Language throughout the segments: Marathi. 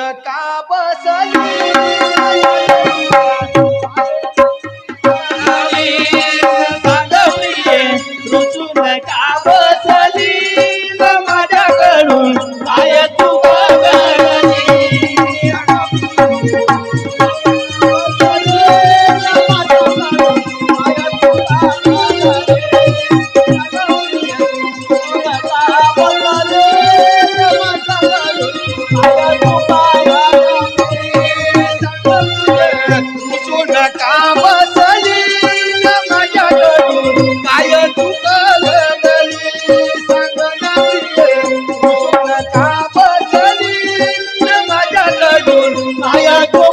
का बसली रुसून का बसली माझ्याकडून काय तू माझ्याकडून काय चूक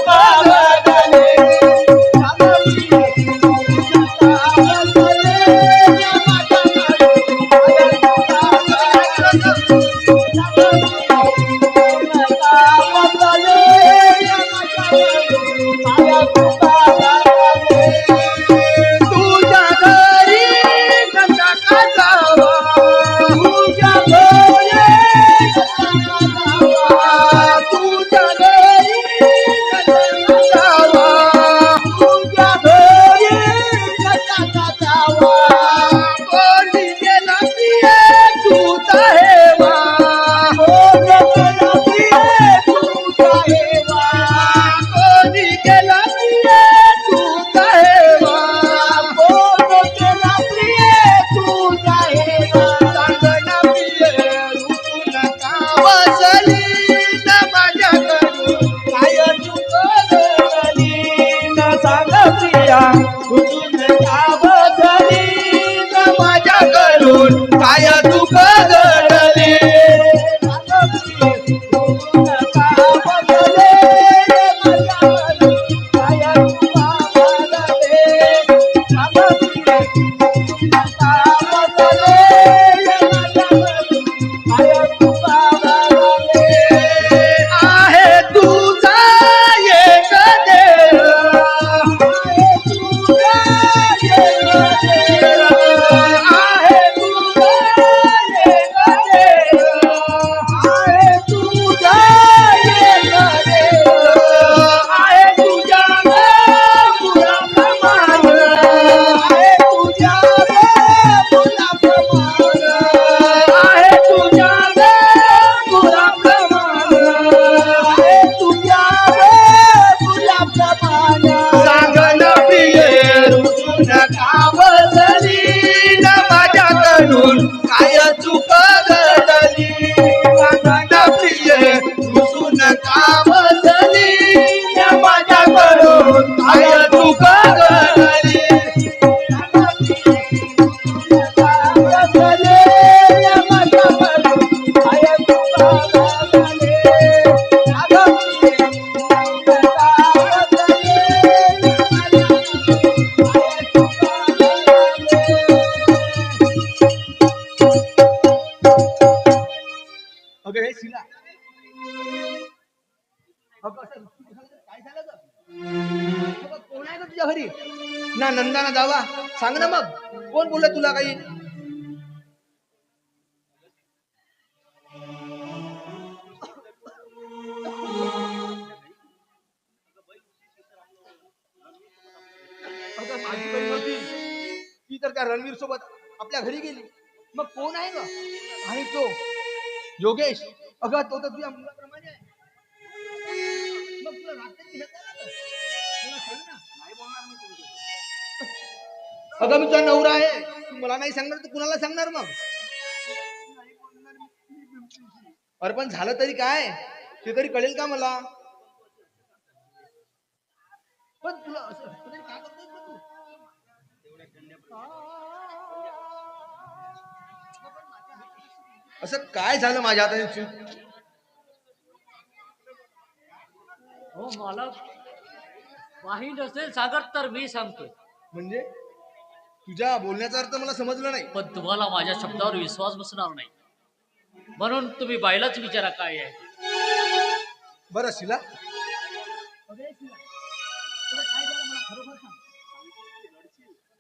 घडली काय चूक घडली प्रिय रुसून का बसली माझ्याकडून काय चूक घडली काय झालं ग कोण आहे ग तुझ्या घरी ना नंदा ना जावा सांग ना मग कोण बोललं तुला काही माझी बहीण होती ती तर त्या रणवीर सोबत आपल्या घरी गेली मग कोण आहे ग आणि तो योगेश अगं तो तर तुझ्या मुलाप्रमाणे आहे मग तुला रात्रीची हे मला सांग ना नाही बोलणार मी अगं मी तुझा नवरा आहे तू मला नाही सांगणार तर कुणाला सांगणार मग अरे पण झालं तरी काय ते तरी कळेल का मला पण तुला काय करतोय तू असं काय झालं माझ्या हाताने हो मला माहीत नसेल सागर तर मी सांगतो म्हणजे तुझ्या बोलण्याचा अर्थ मला समजलं नाही पण तुम्हाला माझ्या शब्दावर विश्वास बसणार नाही म्हणून तुम्ही बाईलाच विचारा काय आहे बरं शिला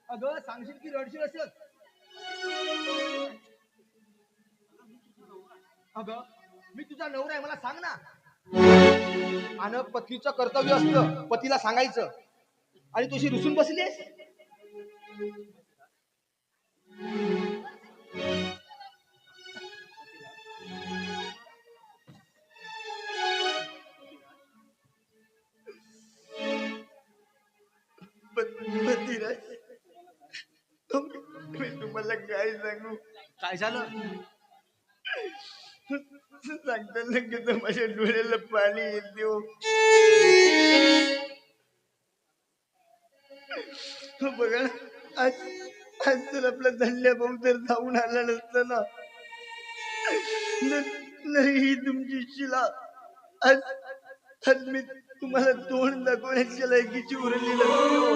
अगं सांगशील की रडशील असं अगं मी तुझा नवरा आहे मला सांग ना आणि पत्नीचं कर्तव्य असतं पतीला सांगायचं, आणि तुझी रुसून बसलीस. पतिराज, मी तुम्हाला काय सांगू? काय झालं? सांगताना की माझ्या डोळ्याला पाणी येते हो. बघा ना, आज आज जर आपला धंद्या भाऊ जर जाऊन आला नसता ना, नाही ही तुमची शिला आज आज मी तुम्हाला तोंड दाखवण्याच्या लायकीची उरली नसती हो.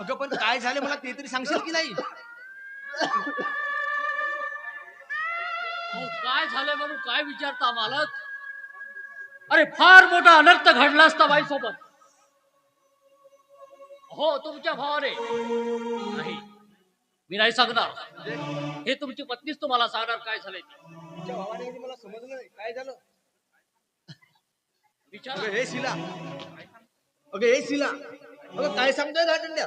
अगं पण काय झालं मला ते तरी सांगशील की नाही? अहो, काय झालंय म्हणून काय विचारता मालक? अरे फार मोठा अनर्थ घडला असता बाईसोबत. हो, तुमच्या भावाने. नाही, मी नाही सांगणार. हे तुमची पत्नीच तुम्हाला सांगणार काय झालंय ते. तुझ्या भावाने म्हणजे मला समजलं नाही काय झालं. विचारा. अगं हे शिला, अगं हे शिला, अगं काय सांगतोय धाटंड्या?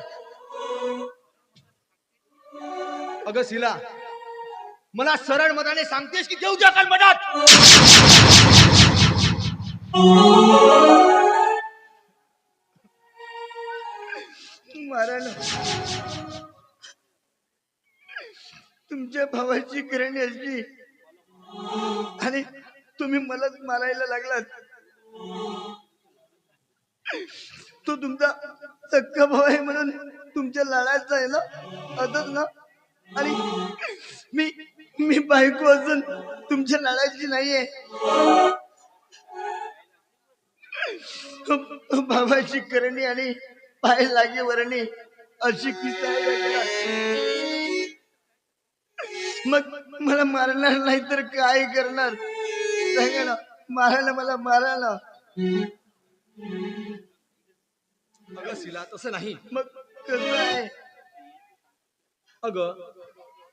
अगं शिला, मला सरळ मताने सांगतेस की देऊ द्या काल मधात? मारा ना. तुमच्या भावाची करणी असली आणि तुम्ही मलाच मारायला लागलात. तो तुमचा सक्का भाऊ आहे म्हणून तुमच्या लाडाचा आहे ना, असंच ना? आणि मी मी बायको असून तुमच्या लाडाची नाहीये. भावाची करणी आणि पाय लागे वरणी अशी किस्सा आहे. मग मला मारणार नाही तर काय करणार सांगा ना? मारायला मला मारा ना. अगं शिला तसं नाही. मग कसं आहे? अगं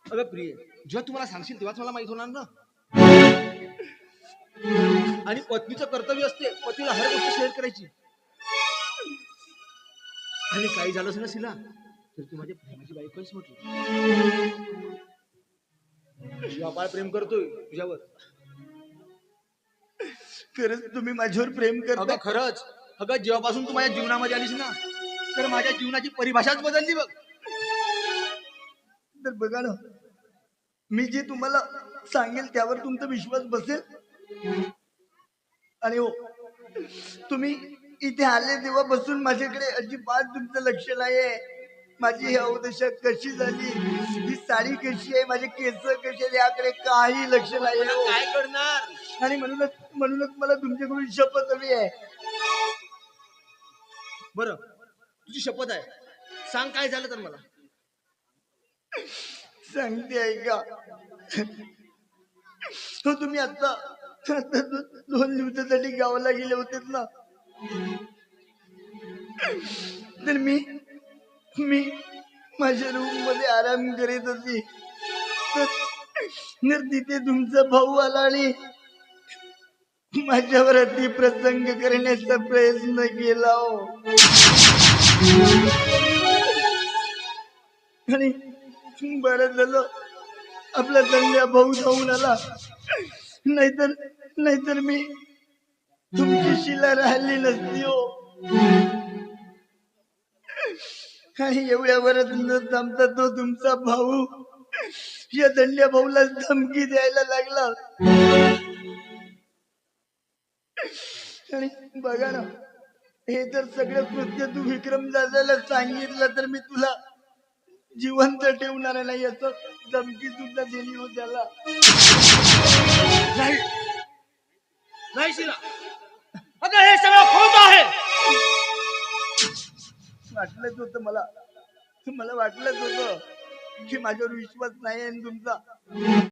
अगं प्रिय, जेव्हा तुम्हाला सांगशील तेव्हाच मला माहित होणार ना. आणि पत्नीचं कर्तव्य असते पतीला हर गोष्ट शेअर करायची. आणि काही झालंच ना शिला तर तू माझ्या प्रेमाची बायकोच म्हटली. तुझ्या अपार प्रेम करतोय तुझ्यावर. खरंच तुम्ही माझ्यावर प्रेम करता? अगं खरंच. अगं जेव्हापासून तू माझ्या जीवनामध्ये आलीस ना तर माझ्या जीवनाची परिभाषाच बदलली बघ. तर बघा ना, मी जे तुम्हाला सांगेल त्यावर तुमचा विश्वास बसेल. आणि हो, तुम्ही इथे आले तेव्हा बसून माझ्याकडे अजिबात तुमचं लक्ष नाहीये. माझी ही अवदशा कशी झाली, ही साडी कशी आहे, माझे केस कसे आहेत याकडे काही लक्ष नाहीये हो. काय करणार? आणि म्हणूनच मला तुमच्याकडून शपथ हवी आहे. बरं तुझी शपथ आहे, सांग काय झालं तर मला. सांगते ऐका. हो, तुम्ही आता 2 दिवसासाठी गावाला गेले होते ना, तर मी माझ्या रूम मध्ये आराम करीत होती. तर तिथे तुमचा भाऊ आला आणि माझ्यावर अति प्रसंग करण्याचा प्रयत्न केला हो. आणि बरं झालं आपला धंद्या भाऊ जाऊन आला, नाहीतर मी तुमची शिला राहिली नसती हो. आणि एवढ्यावरच न थांबता तो तुमचा भाऊ या धंद्या भाऊला धमकी द्यायला लागला. आणि बघा ना, हे जर सगळं कृत्य तू विक्रम दादाला सांगितलं तर मी तुला जिवंत ठेवणार नाही असं धमकी सुद्धा दिली हो त्याला. नाही नाही शिला, अगं हे सगळं खोट आहे. वाटलंच होतं मला वाटलंच होतं की माझ्यावर विश्वास नाही आहे तुमचा.